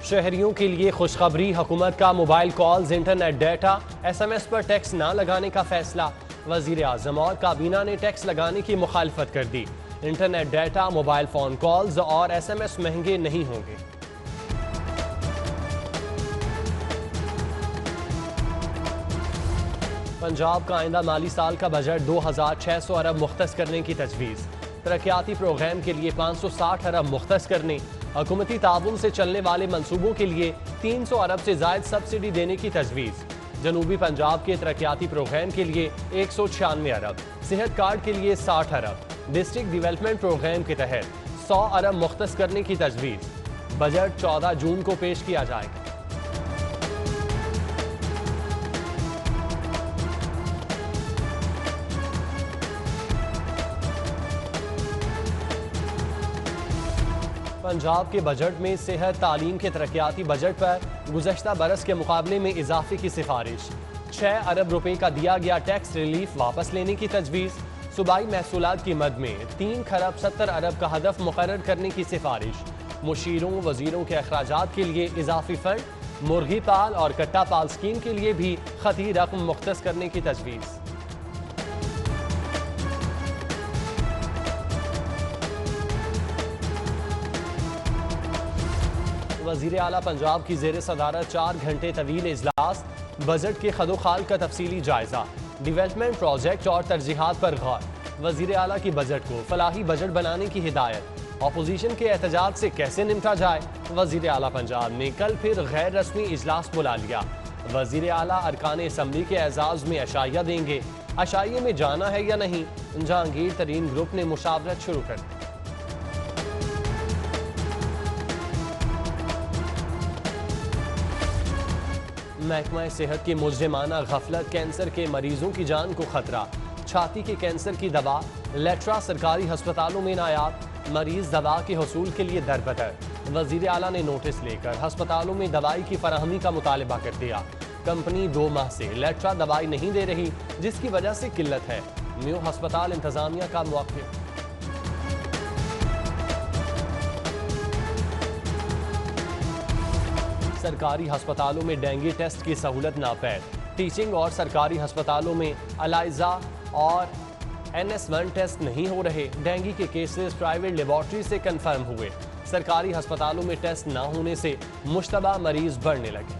शहरियों के लिए खुशखबरी, हुकूमत का mobile calls, internet data, SMS पर टैक्स न लगाने का फैसला। वजीर आजम और काबीना ने टैक्स लगाने की मुखालफत कर दी। Internet data, mobile phone calls और SMS महंगे नहीं होंगे। पंजाब का आइंदा माली साल का बजट 2600 अरब मुख्तस करने की तजवीज़। तरक्याती प्रोग्राम के लिए 560 अरब मुख्तस करने, हुकूमती ताउन से चलने वाले मंसूबों के लिए 300 अरब से जायद सब्सिडी देने की तजवीज़। जनूबी पंजाब के तरक्याती प्रोग्राम के लिए 196 अरब, सेहत कार्ड के लिए 60 अरब, डिस्ट्रिक्ट डिवेलपमेंट प्रोग्राम के तहत 100 अरब मुख्तस करने की तजवीज़। बजट 14 जून को पेश किया जाएगा। पंजाब के बजट में सेहत तालीम के तरक्याती बजट पर गुज़श्ता बरस के मुकाबले में इजाफे की सिफारिश। 6 अरब रुपए का दिया गया टैक्स रिलीफ वापस लेने की तजवीज़। सूबाई महसूलात की मद में 3 खरब 70 अरब का हदफ मुकर्रर करने की सिफारिश। मुशीरों वजीरों के अखराजात के लिए इजाफी फंड। मुर्गी पाल और कट्टा पाल स्कीम के लिए भी खती रकम मुख्तस करने की तजवीज़। वज़ीर आला पंजाब की ज़ेर सदारत 4 घंटे तवील इजलास। बजट के खदोखाल का तफसीली जायजा, डिवेलपमेंट प्रोजेक्ट और तरजीहात पर गौर। वज़ीर आला की बजट को फलाही बजट बनाने की हिदायत। अपोजिशन के एहतजाज से कैसे निपटा जाए, वज़ीर आला पंजाब ने कल फिर गैर रस्मी इजलास बुला लिया। वज़ीर आला अरकान असम्बली के एजाज में अशाइया देंगे। अशाइये में जाना है या नहीं, जहांगीर तरीन ग्रुप ने मुशावरत शुरू कर दी। महकमा सेहत की मुजरिमाना गफलत, कैंसर के मरीजों की जान को खतरा। छाती के कैंसर की दवा लेट्रा सरकारी अस्पतालों में नायाब, मरीज दवा के हसूल के लिए दरबदर। वजीर आला ने नोटिस लेकर अस्पतालों में दवाई की फराहमी का मुतालबा कर दिया। कंपनी 2 माह से लेट्रा दवाई नहीं दे रही, जिसकी वजह से किल्लत है। म्यू अस्पताल इंतजामिया का मौक़िफ़। सरकारी अस्पतालों में डेंगू टेस्ट की सहूलत नापैद। टीचिंग और सरकारी अस्पतालों में अलाइजा और NS1 टेस्ट नहीं हो रहे। डेंगू के केसेस प्राइवेट लेबॉर्ट्री से कंफर्म हुए। सरकारी अस्पतालों में टेस्ट न होने से मुश्तबा मरीज बढ़ने लगे।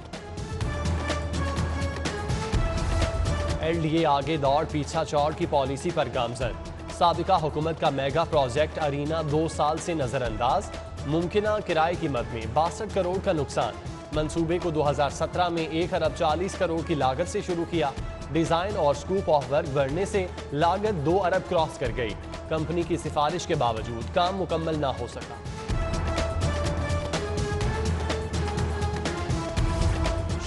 LDA आगे दौड़ पीछा चौड़ की पॉलिसी पर गामजन। साबिका हुकूमत का मेगा प्रोजेक्ट अरीना 2 साल से नजरअंदाज। मुमकिना किराए की मद में 62 करोड़ का नुकसान। मंसूबे को 2017 में 1 अरब 40 करोड़ की लागत से शुरू किया। डिजाइन और स्कूप ऑफ वर्क बढ़ने से लागत 2 अरब क्रॉस कर गई। कंपनी की सिफारिश के बावजूद काम मुकम्मल ना हो सका।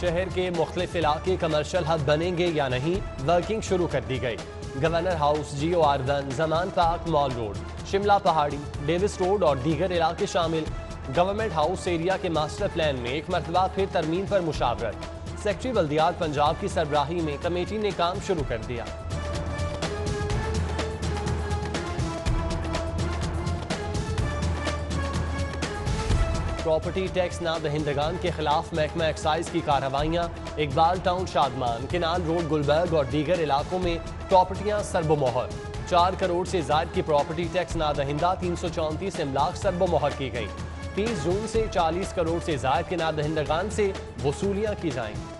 शहर के मुख्तलिफ इलाके कमर्शियल हब बनेंगे या नहीं, वर्किंग शुरू कर दी गई। गवर्नर हाउस, जियो आर्दन, Zaman park, mall road, Shimla Pahari, Davis road और दीगर इलाके शामिल। गवर्नमेंट हाउस एरिया के मास्टर प्लान में एक मरतबा फिर तरमीम पर मुशावरत। सेक्रेटरी बल्दियात पंजाब की सरबराही में कमेटी ने काम शुरू कर दिया। प्रॉपर्टी टैक्स ना दहिंदगान के खिलाफ महकमा एक्साइज की कार्रवाइयां। Iqbal town, Shadman, canal road, Gulberg और दीगर इलाकों में प्रॉपर्टियां सरबोमोहर। 4 करोड़ से ज्यादा की प्रॉपर्टी टैक्स ना दहिंदा 334 इमलाक सरबोमोहर की गई। 30 जून से 40 करोड़ से ज्यादा के ना दहिंदगान से वसूलियां की जाएंगी।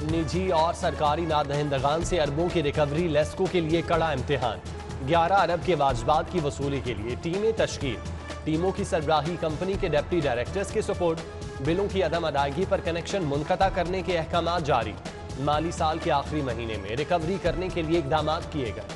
निजी और सरकारी नादहिंदगान से अरबों की रिकवरी लेस्को के लिए कड़ा इम्तिहान। 11 अरब के वाजबात की वसूली के लिए टीमें तश्कील। टीमों की सरबराही कंपनी के डिप्टी डायरेक्टर्स के सपोर्ट। बिलों की अदम अदायगी पर कनेक्शन मुनक़ता करने के अहकाम जारी। माली साल के आखिरी महीने में रिकवरी करने के लिए इकदाम किए गए।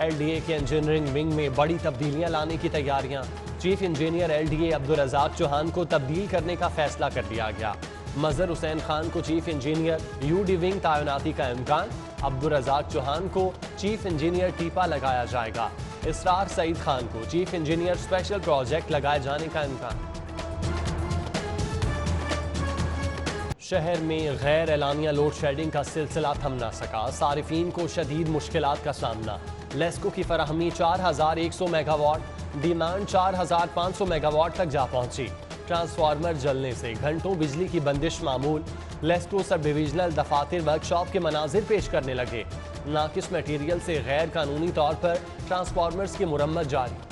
LDA के इंजीनियरिंग विंग में बड़ी तब्दीलियां लाने की तैयारियां। Chief engineer LDA Abdul Razzaq Chauhan को तब्दील करने का फैसला कर लिया गया। मजहर हुसैन खान को चीफ इंजीनियर UD विंग तैनाती का इम्कान। अब्दुल रज़ाक चौहान को चीफ इंजीनियर टीपा लगाया जाएगा। इसरार सईद खान को चीफ इंजीनियर स्पेशल प्रोजेक्ट लगाए जाने का इम्कान। शहर में गैर एलानिया लोड शेडिंग का सिलसिला थम न सका, सारिफीन को शदीद मुश्किलात का सामना। लेस्को की फराहमी 4100 मेगावाट, डिमांड 4500 मेगावाट तक जा पहुंची। ट्रांसफार्मर जलने से घंटों बिजली की बंदिश मामूल। लेस्को सब डिविजनल दफातर वर्कशॉप के मनाजिर पेश करने लगे। नाकिस मटीरियल से गैर कानूनी तौर पर ट्रांसफार्मर्स की मुरम्मत जारी।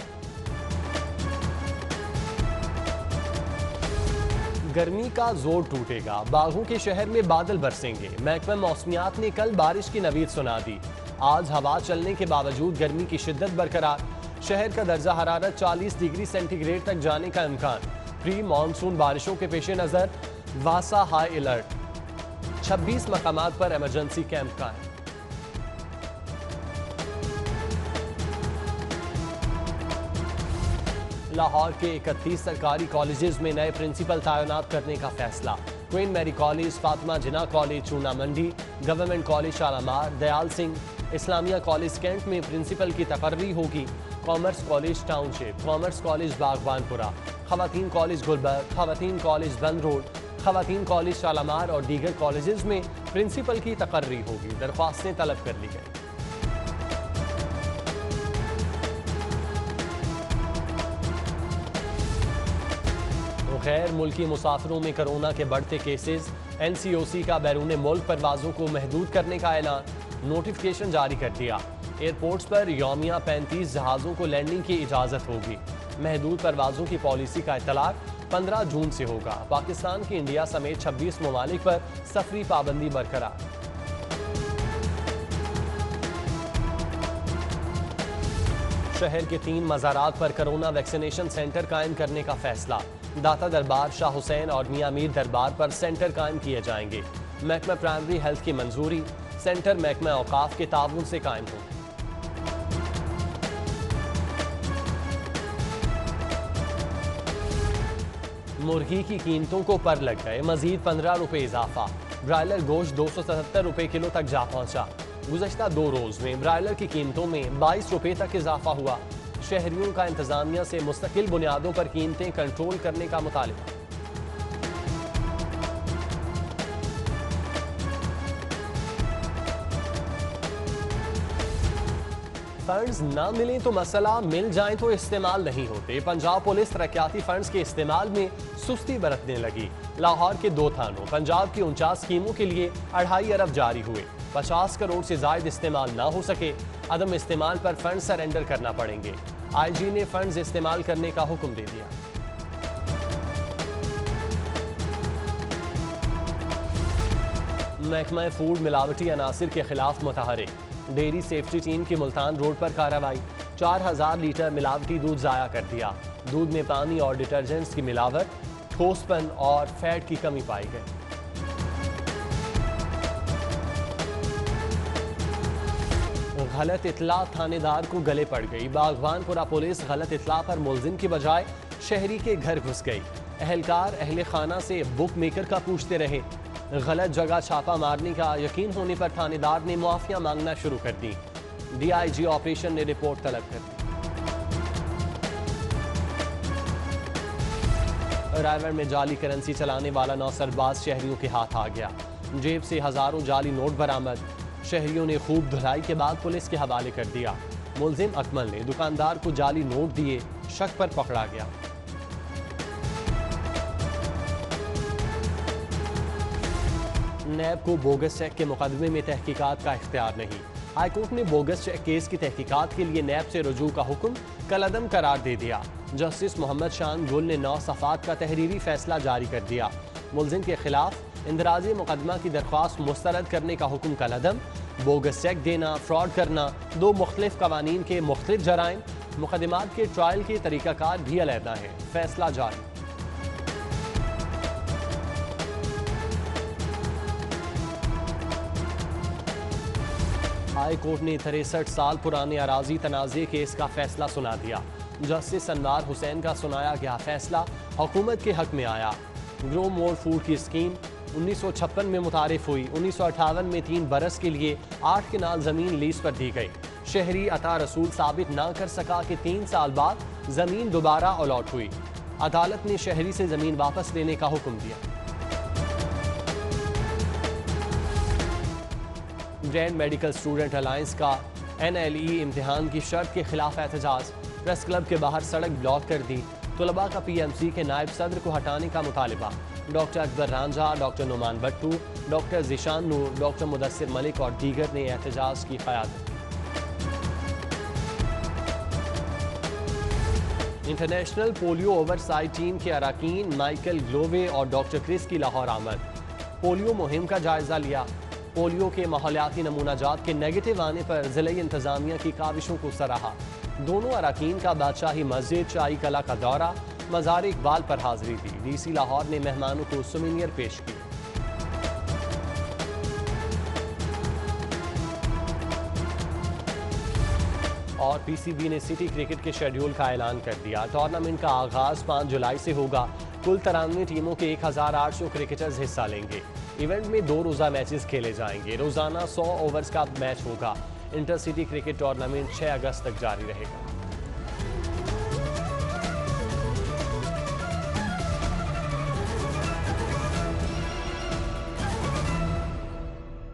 गर्मी का जोर टूटेगा, बागों के शहर में बादल बरसेंगे। महकमा मौसमियात ने कल बारिश की नवीद सुना दी। आज हवा चलने के बावजूद गर्मी की शिद्दत बरकरार। शहर का दर्जा हरारत 40 डिग्री सेंटीग्रेड तक जाने का इम्कान। प्री मानसून बारिशों के पेश नजर वासा हाई अलर्ट। 26 मकामात पर इमरजेंसी कैंप कायम। लाहौर के 31 सरकारी कॉलेजेस में नए प्रिंसिपल तैनात करने का फैसला। Queen Mary college, Fatima Jinnah college Chuna Mandi, government college Shalamar, Dayal Singh, Islamia college cantt में प्रिंसिपल की तकर्री होगी। Commerce college township, commerce college Baghbanpura, खवातीन कॉलेज गुलबर्ग, खवातीन कॉलेज बंद रोड, खवातीन कॉलेज शालामार और दीगर कॉलेजेस में प्रिंसिपल की तकर्री होगी। दरख्वास्तें तलब कर ली गई। गैर मुल्की मुसाफिरों में कोरोना के बढ़ते केसेस। NCOC का बैरून मुल्क परवाजों को महदूद करने का ऐलान। नोटिफिकेशन जारी कर दिया। एयरपोर्ट्स पर यौमिया 35 जहाज़ों को लैंडिंग की इजाज़त होगी। महदूद परवाजों की पॉलिसी का इतलाक 15 जून से होगा। पाकिस्तान की इंडिया समेत 26 ममालिक पर सफरी पाबंदी बरकरार। शहर के 3 मज़ारात पर कोरोना वैक्सीनेशन सेंटर कायम करने का फैसला। दाता दरबार, शाह हुसैन और मियां मीर दरबार पर सेंटर कायम किए जाएंगे। महकमा प्राइमरी हेल्थ की मंजूरी। सेंटर महकमा औकाफ के ताउन से कायम हो। मुर्गी की कीमतों को पर लग गए, मजीद 15 रुपए इजाफा। ब्रायलर गोश्त 277 रुपए किलो तक जा पहुंचा। गुज़श्ता 2 रोज में ब्रायलर की कीमतों में 22 रुपए तक इजाफा हुआ। शहरियों का इंतजामिया से मुस्तकिल बुनियादों पर कीमतें कंट्रोल करने का मुतालिबा। फंड्स ना मिलें तो मसला, मिल जाएं तो इस्तेमाल नहीं होते। पंजाब पुलिस तरक्याती फंड्स के इस्तेमाल में सुस्ती बरतने लगी। लाहौर के 2 थानों पंजाब की 49 स्कीमों के लिए 2.5 अरब जारी हुए। 50 करोड़ से जायद इस्तेमाल ना हो सके। अदम इस्तेमाल पर फंड सरेंडर करना पड़ेंगे। IG ने फंड्स इस्तेमाल करने का हुक्म दे दिया। महकमा फूड मिलावटी अनासिर के खिलाफ मुतहरिक। डेयरी सेफ्टी टीम की मुल्तान रोड पर कार्रवाई। 4000 लीटर मिलावटी दूध जाया कर दिया। दूध में पानी और डिटर्जेंट्स की मिलावट, ठोसपन और फैट की कमी पाई गई। गलत इतला थानेदार को गले पड़ गई। बागबानपुरा पुलिस गलत इतला पर मुलजिम की बजाय शहरी के घर घुस गई। अहलकार अहले खाना से बुक मेकर का पूछते रहे। गलत जगह छापा मारने का यकीन होने पर थानेदार ने मुआफिया मांगना शुरू कर दी। DIG ऑपरेशन ने रिपोर्ट तलब कर दी। रायगढ़ में जाली करेंसी चलाने वाला नौसरबाज शहरियों के हाथ आ गया। जेब से हजारों जाली नोट बरामद। शहरियों ने खूब धुलाई के बाद पुलिस के हवाले कर दिया। मुलजिम अकमल ने दुकानदार को जाली नोट दिए, शक पर पकड़ा गया। नैब को बोगस चेक के मुकदमे में तहकीकात का इख्तियार नहीं। हाईकोर्ट ने बोगस चेक केस की तहकीकात के लिए नैब से रुजू का हुक्म कलअदम करार दे दिया। जस्टिस मोहम्मद शान गुल ने 9 सफ़ात का तहरीरी फैसला जारी कर दिया। मुलजिम के खिलाफ इंदराजी मुकदमा की दरख्वास्त मुस्तरद करने का हुक्म कलअदम। बोगस चेक देना, फ्रॉड करना 2 मुख्तलिफ कवानीन के मुख्तलिफ जराइम। मुकदमात के ट्रायल के तरीकाकार भी अलहदा है। फैसला जारी। हाई कोर्ट ने 63 साल पुराने अराजी तनाज़े केस का फैसला सुना दिया। जस्टिस अनवार हुसैन का सुनाया गया फैसला हुकूमत के हक में आया। ग्रो मोर फूड की स्कीम 1956 में मुतारिफ हुई। 1958 में 3 बरस के लिए 8 किनाल ज़मीन लीज पर दी गई। शहरी अता रसूल साबित ना कर सका कि 3 साल बाद ज़मीन दोबारा अलॉट हुई। अदालत ने शहरी से ज़मीन वापस लेने का हुक्म दिया। ग्रैंड मेडिकल स्टूडेंट अलायंस का NLE इम्तिहान की शर्त के खिलाफ एहतजाज, प्रेस क्लब के बाहर सड़क ब्लॉक कर दी। तलबा का PMC के नायब सदर को हटाने का मुतालिबा। Doctor Akbar Ranjha, doctor Noman Bhattu, doctor Zeeshan Noor, doctor Mudassir Malik और दीगर ने एहतजाज की क़यादत। इंटरनेशनल पोलियो ओवरसाइट टीम के अरकान माइकल ग्लोवे और डॉक्टर क्रिस की लाहौर आमद। पोलियो मुहिम का जायजा लिया। पोलियो के माहौलियाती नमूनाजात के नेगेटिव आने पर ज़िले इंतजामिया की काविशों को सराहा। दोनों अरकान का बादशाही मस्जिद शाही कला का दौरा, मज़ार इकबाल पर हाजिरी दी। DC लाहौर ने मेहमानों को सुमीनियर पेश की। और PCB ने सिटी क्रिकेट के शेड्यूल का ऐलान कर दिया। टूर्नामेंट का आगाज 5 जुलाई से होगा। कुल 93 टीमों के 1800 क्रिकेटर्स हिस्सा लेंगे। इवेंट में 2 रोज़ा मैचेस खेले जाएंगे। रोजाना 100 ओवर्स का मैच होगा। इंटर सिटी क्रिकेट टूर्नामेंट 6 अगस्त तक जारी रहेगा।